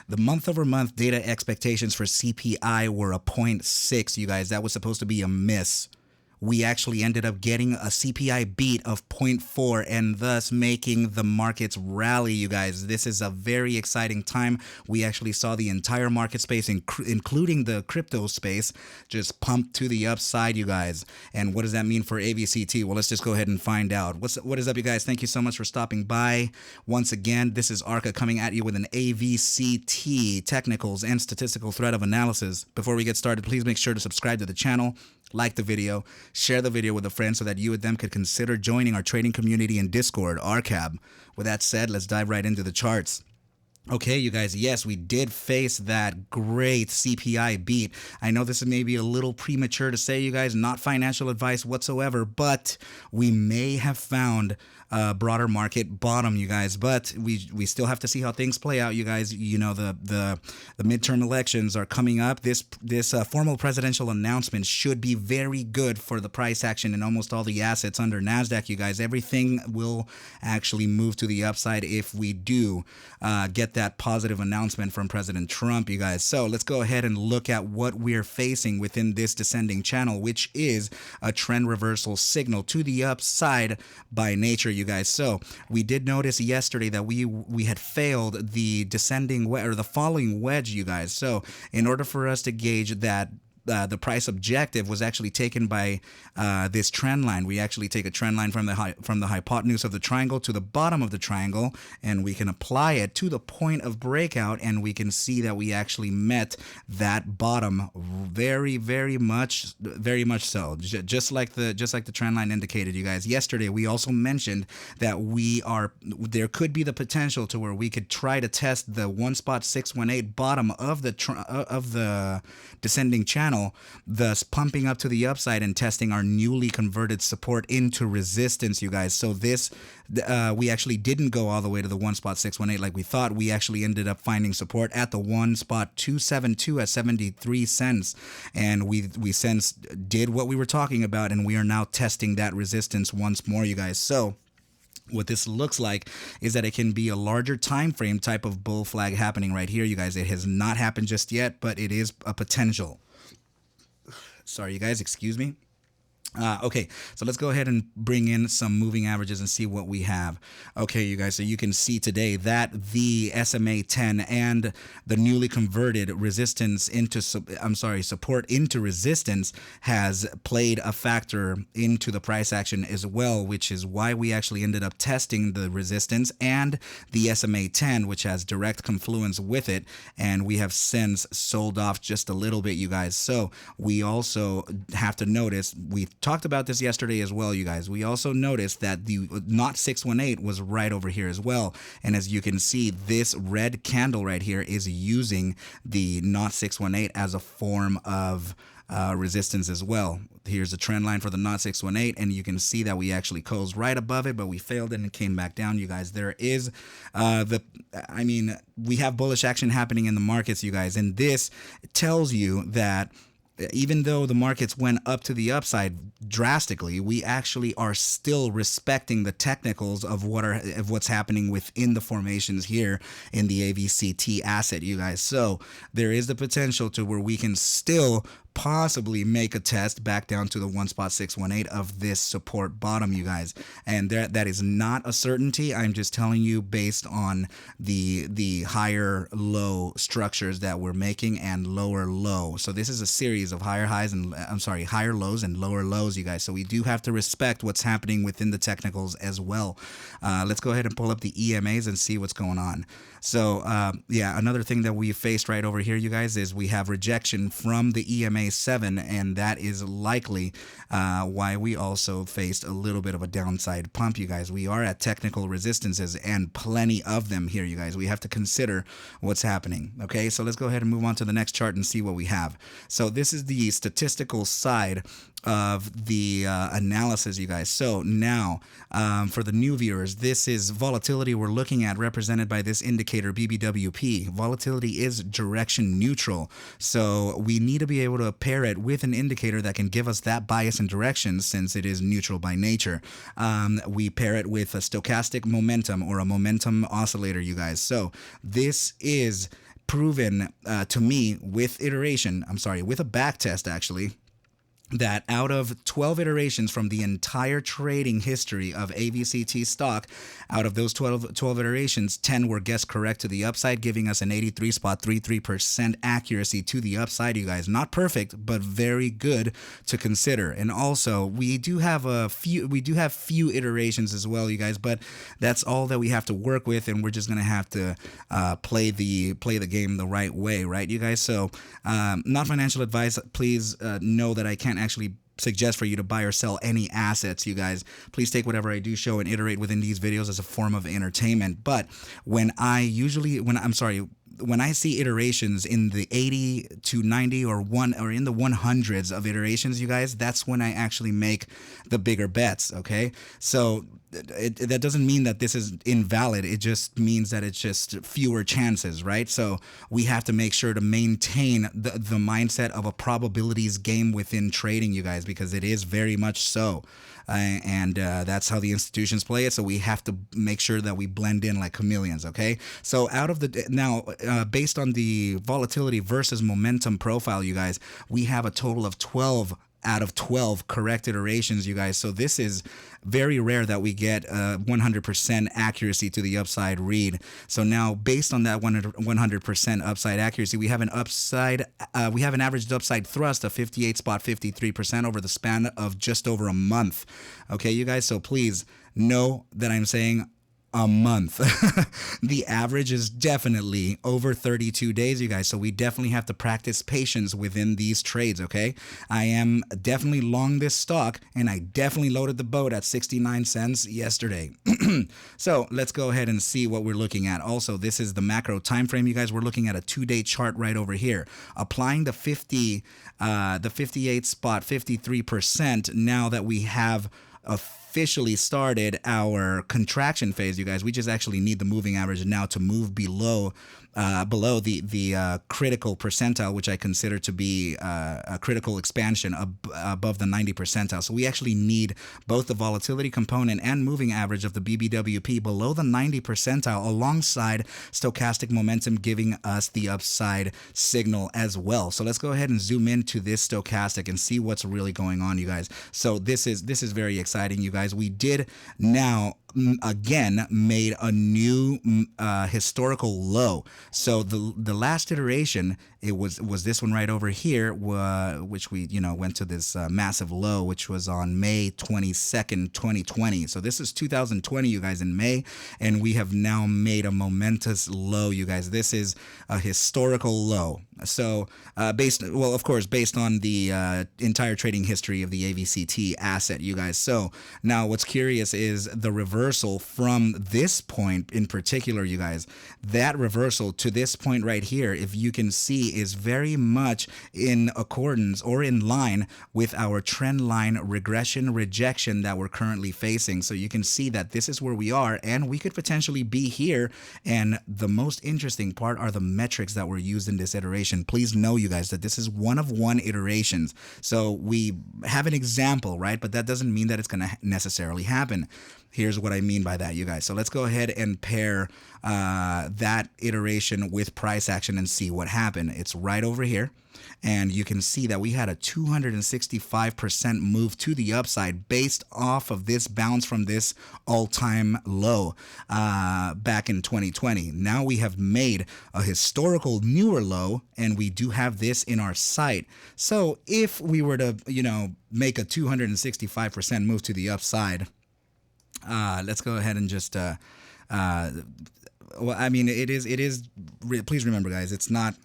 The month-over-month data expectations for CPI were a zero point 0.6, you guys. That was supposed to be a miss. We actually ended up getting a CPI beat of 0.4 and thus making the markets rally, you guys. This is a very exciting time. We actually saw the entire market space, including the crypto space, just pump to the upside, you guys. And what does that mean for AVCT? Well, let's just go ahead and find out. What is up, you guys? Thank you so much for stopping by. Once again, this is ARCa coming at you with an AVCT technicals and statistical threat of analysis. Before we get started, please make sure to subscribe to the channel, like the video, share the video with a friend so that you and them could consider joining our trading community in Discord, ARCab. With that said, let's dive right into the charts. Okay, you guys, yes, we did face that great CPI beat. I know this is maybe a little premature to say, you guys, not financial advice whatsoever, but we may have found a broader market bottom, you guys, but we still have to see how things play out, you guys. You know, the midterm elections are coming up. This formal presidential announcement should be very good for the price action in almost all the assets under NASDAQ, you guys. Everything will actually move to the upside if we do get that positive announcement from President Trump, you guys. So let's go ahead and look at what we're facing within this descending channel, which is a trend reversal signal to the upside by nature, you guys. So we did notice yesterday that we had failed the descending or the falling wedge, you guys. So in order for us to gauge that the price objective was actually taken by this trend line. We actually take a trend line from the hypotenuse of the triangle to the bottom of the triangle, and we can apply it to the point of breakout, and we can see that we actually met that bottom very much so, just like the trend line indicated, you guys. Yesterday we also mentioned that there could be the potential to where we could try to test the 1.618 bottom of the descending channel, thus pumping up to the upside and testing our newly converted support into resistance, you guys. So this we actually didn't go all the way to the 1.618 like we thought. We actually ended up finding support at the 1.272 at 73 cents, and we since did what we were talking about, and we are now testing that resistance once more, you guys. So what this looks like is that it can be a larger time frame type of bull flag happening right here, you guys. It has not happened just yet, but it is a potential. Sorry, you guys, excuse me. Okay, so let's go ahead and bring in some moving averages and see what we have. Okay, you guys, so you can see today that the SMA 10 and the newly converted resistance into, support into resistance has played a factor into the price action as well, which is why we actually ended up testing the resistance and the SMA 10, which has direct confluence with it, and we have since sold off just a little bit, you guys. So we also have to notice, we talked about this yesterday as well, you guys. We also noticed that the 0.618 was right over here as well, and as you can see, this red candle right here is using the 0.618 as a form of resistance as well. Here's a trend line for the 0.618, and you can see that we actually closed right above it, but we failed and it came back down, you guys. There is we have bullish action happening in the markets, you guys, and this tells you that even though the markets went up to the upside drastically, we actually are still respecting the technicals of what's happening within the formations here in the AVCT asset, you guys. So there is the potential to where we can still possibly make a test back down to the 1.618 of this support bottom, you guys. And that is not a certainty. I'm just telling you based on the higher low structures that we're making and lower low. So this is a series of higher highs and higher lows and lower lows, you guys. So we do have to respect what's happening within the technicals as well. Let's go ahead and pull up the EMAs and see what's going on. So yeah, another thing that we faced right over here, you guys, is we have rejection from the EMA 7, and that is likely why we also faced a little bit of a downside pump, you guys. We are at technical resistances and plenty of them here, you guys. We have to consider what's happening. Okay, so let's go ahead and move on to the next chart and see what we have. So this is the statistical side of the analysis, you guys. So now for the new viewers, this is volatility we're looking at, represented by this indicator BBWP. Volatility is direction neutral, so we need to be able to pair it with an indicator that can give us that bias and direction, since it is neutral by nature. We pair it with a stochastic momentum or a momentum oscillator, you guys. So this is proven to me with with a back test actually, that out of 12 iterations from the entire trading history of AVCT stock, out of those 12 iterations, 10 were guessed correct to the upside, giving us an 83.33% accuracy to the upside, you guys. Not perfect, but very good to consider. And also, we do have few iterations as well, you guys, but that's all that we have to work with, and we're just going to have to play the game the right way, right, you guys? So, not financial advice. Please know that I can't actually suggest for you to buy or sell any assets, you guys. Please take whatever I do show and iterate within these videos as a form of entertainment. But when I see iterations in the 80 to 90 or in the 100s of iterations, you guys, that's when I actually make the bigger bets, okay? So that doesn't mean that this is invalid. It just means that it's just fewer chances, right? So we have to make sure to maintain the mindset of a probabilities game within trading, you guys, because it is very much so. And that's how the institutions play it. So we have to make sure that we blend in like chameleons, okay? So based on the volatility versus momentum profile, you guys, we have a total of 12 out of 12 correct iterations, you guys. So this is very rare that we get 100% accuracy to the upside read. So now, based on that 100% upside accuracy, we have an averaged upside thrust of 58.53% over the span of just over a month. Okay, you guys. So please know that I'm saying a month. The average is definitely over 32 days, you guys. So we definitely have to practice patience within these trades, okay? I am definitely long this stock, and I definitely loaded the boat at 69 cents yesterday. So let's go ahead and see what we're looking at. Also, this is the macro time frame, you guys. We're looking at a 2-day chart right over here. Applying the 58.53% now that we have officially started our contraction phase, you guys. We just actually need the moving average now to move below the critical percentile, which I consider to be a critical expansion above the 90 percentile. So we actually need both the volatility component and moving average of the BBWP below the 90 percentile, alongside stochastic momentum giving us the upside signal as well. So let's go ahead and zoom into this stochastic and see what's really going on, you guys. So this is very exciting, you guys. We did now again made a new historical low. So the last iteration, it was this one right over here, which we went to this massive low, which was on May 22nd, 2020. So this is 2020, you guys, in May, and we have now made a momentous low, you guys. This is a historical low. So based on the entire trading history of the AVCT asset, you guys. So now what's curious is the reversal from this point in particular, you guys. That reversal to this point right here, if you can see, is very much in accordance or in line with our trend line regression rejection that we're currently facing. So you can see that this is where we are, and we could potentially be here. And the most interesting part are the metrics that were used in this iteration. Please know, you guys, that this is one of one iterations. So we have an example, right? But that doesn't mean that it's going to necessarily happen. Here's what I mean by that, you guys. So let's go ahead and pair that iteration with price action and see what happened. It's right over here. And you can see that we had a 265% move to the upside based off of this bounce from this all-time low back in 2020. Now we have made a historical newer low, and we do have this in our sight. So if we were to, make a 265% move to the upside, let's go ahead and just, well, I mean, it is, please remember, guys, it's not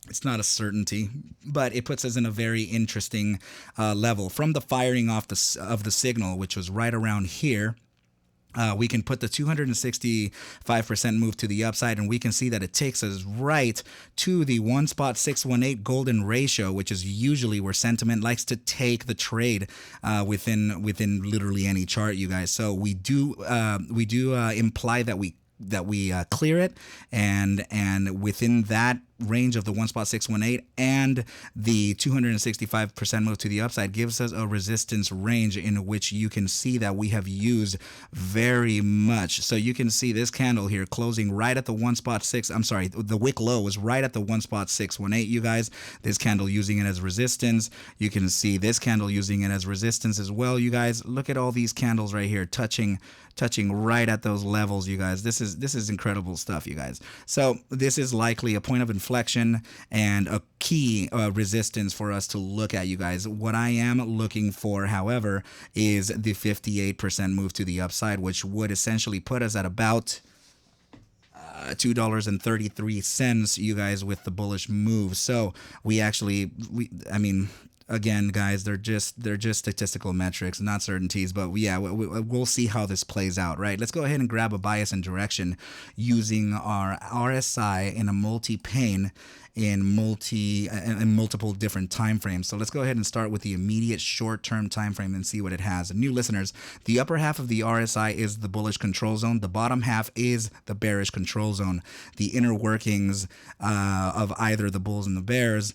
a certainty, but it puts us in a very interesting level. From the firing off of the signal, which was right around here, we can put the 265% move to the upside, and we can see that it takes us right to the 1.618 golden ratio, which is usually where sentiment likes to take the trade within literally any chart, you guys. So we do imply that we clear it, and within that range of the 1 spot 618 and the 265% move to the upside gives us a resistance range in which you can see that we have used very much. So you can see this candle here closing right at the 1 spot 6. I'm sorry, the wick low was right at the 1 spot 618, you guys. This candle using it as resistance. You can see this candle using it as resistance as well, you guys. Look at all these candles right here touching right at those levels, you guys. This is incredible stuff, you guys. So this is likely a point of inflection and a key resistance for us to look at, you guys. What I am looking for, however, is the 58% move to the upside, which would essentially put us at about $2.33, you guys, with the bullish move. So I mean, again, guys, they're just statistical metrics, not certainties. But yeah, we'll see how this plays out, right? Let's go ahead and grab a bias and direction using our RSI in a multi-pane in multiple different time frames. So let's go ahead and start with the immediate short-term time frame and see what it has. New listeners, the upper half of the RSI is the bullish control zone. The bottom half is the bearish control zone. The inner workings of either the bulls and the bears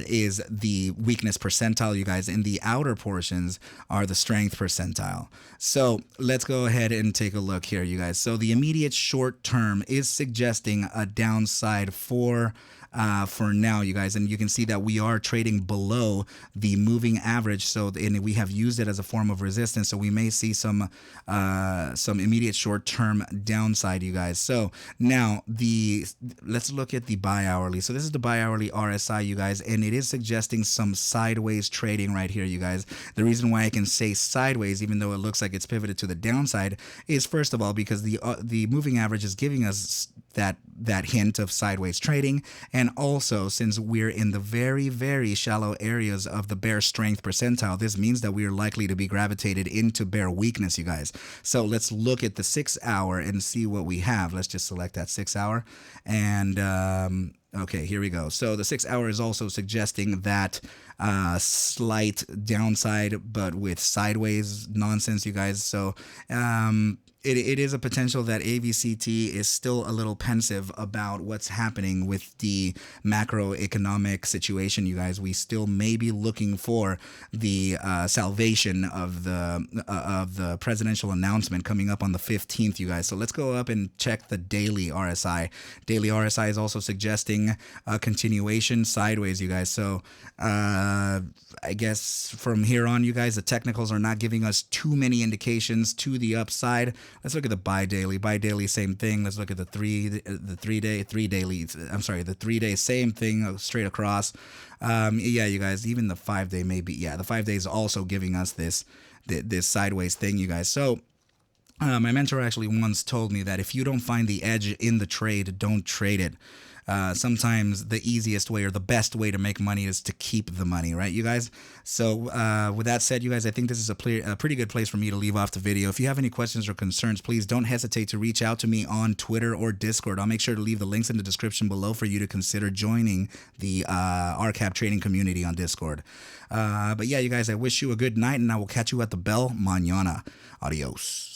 is the weakness percentile, you guys, and the outer portions are the strength percentile. So let's go ahead and take a look here, you guys. So the immediate short term is suggesting a downside for now, you guys, and you can see that we are trading below the moving average. So and we have used it as a form of resistance. So we may see some immediate short-term downside, you guys. So now let's look at the bi-hourly. So this is the bi-hourly RSI, you guys, and it is suggesting some sideways trading right here, you guys. The reason why I can say sideways, even though it looks like it's pivoted to the downside, is first of all because the moving average is giving us that hint of sideways trading, and also since we're in the very, very shallow areas of the bear strength percentile, this means that we are likely to be gravitated into bear weakness, you guys. So let's look at the 6 hour and see what we have. Let's just select that 6 hour, and okay, here we go. So the 6 hour is also suggesting that slight downside, but with sideways nonsense, you guys. So it is a potential that AVCT is still a little pensive about what's happening with the macroeconomic situation, you guys. We still may be looking for the salvation of the presidential announcement coming up on the 15th, you guys. So let's go up and check the daily RSI. Daily RSI is also suggesting a continuation sideways, you guys. So I guess from here on, you guys, the technicals are not giving us too many indications to the upside. Let's look at the bi-daily. Bi-daily, same thing. Let's look at the 3 day, same thing, straight across. Yeah, you guys, even the 5 day may be, yeah, the 5 days also giving us this sideways thing, you guys. So my mentor actually once told me that if you don't find the edge in the trade, don't trade it. Sometimes the easiest way or the best way to make money is to keep the money, right, you guys? So with that said, you guys, I think this is a pretty good place for me to leave off the video. If you have any questions or concerns, please don't hesitate to reach out to me on Twitter or Discord. I'll make sure to leave the links in the description below for you to consider joining the ARCa trading community on Discord. But yeah, you guys, I wish you a good night, and I will catch you at the bell mañana. Adios.